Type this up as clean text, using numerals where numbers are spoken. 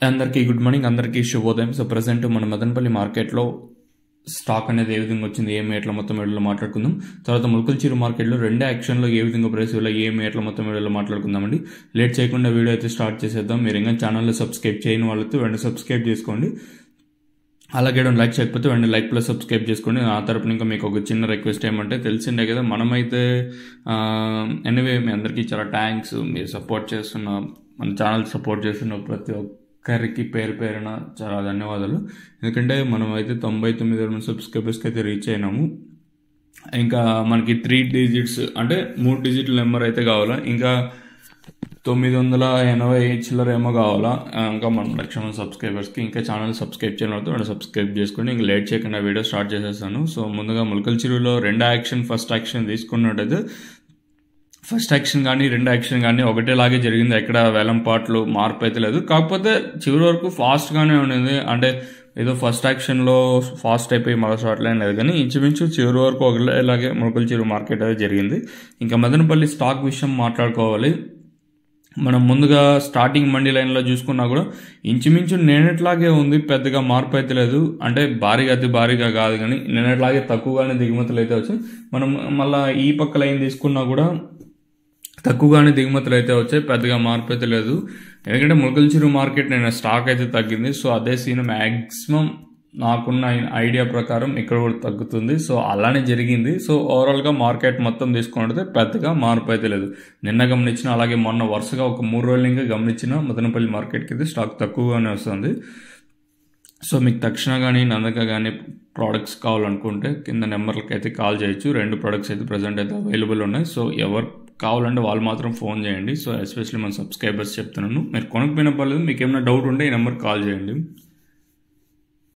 అందరికీ good morning, అందరికీ శుభోదయం. సో ప్రజెంట్ మన మదనపల్లి మార్కెట్లో స్టాక్ అనేది ఏ విధంగా వచ్చింది, ఏం ఎట్లా మొత్తం వీడియోలో మాట్లాడుకుందాం. తర్వాత ములకల్చిరు మార్కెట్లో రెండు యాక్షన్లో ఏ విధంగా ప్రైస్ వల్ల ఏం ఎట్లా మొత్తం వీడియోలో మాట్లాడుకుందామండి. లేట్ చేయకుండా వీడియో అయితే స్టార్ట్ చేసేద్దాం. మీరు ఇంకా ఛానల్లో సబ్స్క్రైబ్ చేయని వాళ్ళతో వెంటనే సబ్స్క్రైబ్ చేసుకోండి. అలాగే లైక్ చేయకపోతే వెంటనే లైక్ ప్లస్ సబ్స్క్రైబ్ చేసుకోండి. ఆ తరపున ఇంకా మీకు ఒక చిన్న రిక్వెస్ట్ ఏమంటే, తెలిసిండే కదా మనమైతే ఎనీవే మీ అందరికీ చాలా థ్యాంక్స్. మీరు సపోర్ట్ చేస్తున్న, మన ఛానల్ సపోర్ట్ చేస్తున్న ప్రతి ఒక్కరికి పేరు పేరున చాలా ధన్యవాదాలు. ఎందుకంటే మనం అయితే 99,000 సబ్స్క్రైబర్స్కి అయితే రీచ్ అయినాము. ఇంకా మనకి 3 డిజిట్స్ అంటే 3 డిజిట్ల నెంబర్ అయితే కావాలా, ఇంకా 980 చిల్లర ఏమో కావాలా. ఇంకా మన 1,00,000 సబ్స్క్రైబర్స్కి ఇంకా ఛానల్ సబ్స్క్రైబ్ చేయడం వాళ్ళు సబ్స్క్రైబ్ చేసుకోండి. ఇంకా లేట్ చేయకుండా వీడియో స్టార్ట్ చేసేస్తాను. సో ముందుగా ములకల్చిరులో ఫస్ట్ యాక్షన్ తీసుకున్నట్టయితే ఫస్ట్ యాక్షన్ కానీ రెండు యాక్షన్ కానీ ఒకటేలాగే జరిగింది. ఎక్కడ వేలం పాటలు మార్పు అయితే లేదు. కాకపోతే చివరి వరకు ఫాస్ట్గానే ఉండేది. అంటే ఏదో ఫస్ట్ యాక్షన్లో ఫాస్ట్ అయిపోయి మరో షార్ట్ లైన్ లేదు, కానీ ఇంచుమించు చివరి వరకు ఒకటేలాగే ములకల్చిరు మార్కెట్ అయితే జరిగింది. ఇంకా మదనపల్లి స్టాక్ విషయం మాట్లాడుకోవాలి. మనం ముందుగా స్టార్టింగ్ మండీ లైన్లో చూసుకున్నా కూడా ఇంచుమించు నేనట్లాగే ఉంది, పెద్దగా మార్పు అయితే లేదు. అంటే అతి భారీగా కాదు, కానీ నేనట్లాగే తక్కువగానే దిగుమతులు అయితే వచ్చాయి. మనం మళ్ళీ ఈ పక్క లైన్ తీసుకున్నా కూడా తక్కువగానే దిగుమతులు అయితే వచ్చాయి, పెద్దగా మార్పు అయితే లేదు. ఎందుకంటే ములకల్చిరు మార్కెట్ నేను స్టాక్ అయితే తగ్గింది. సో అదే సీన్ మ్యాక్సిమం నాకున్న ఐడియా ప్రకారం ఇక్కడ కూడా తగ్గుతుంది. సో అలానే జరిగింది. సో ఓవరాల్గా మార్కెట్ మొత్తం తీసుకుంటే పెద్దగా మార్పు అయితే లేదు. నిన్న గమనించిన, అలాగే మొన్న వరుసగా ఒక 3 రోజులు ఇంకా గమనించిన మదనపల్లి మార్కెట్కి అయితే స్టాక్ తక్కువగానే వస్తుంది. సో మీకు తక్షణ కానీ నందక కానీ ప్రోడక్ట్స్ కావాలనుకుంటే కింద నెంబర్లకి అయితే కాల్ చేయొచ్చు. 2 ప్రోడక్ట్స్ అయితే ప్రజెంట్ అయితే అవైలబుల్ ఉన్నాయి. సో ఎవరు కావాలంటే వాళ్ళు మాత్రం ఫోన్ చేయండి. సో ఎస్పెషల్లీ మన సబ్స్క్రైబర్స్ చెప్తున్నాను, మీరు కొనకపోయినా పర్లేదు, మీకు ఏమైనా డౌట్ ఉంటే ఈ నెంబర్కి కాల్ చేయండి.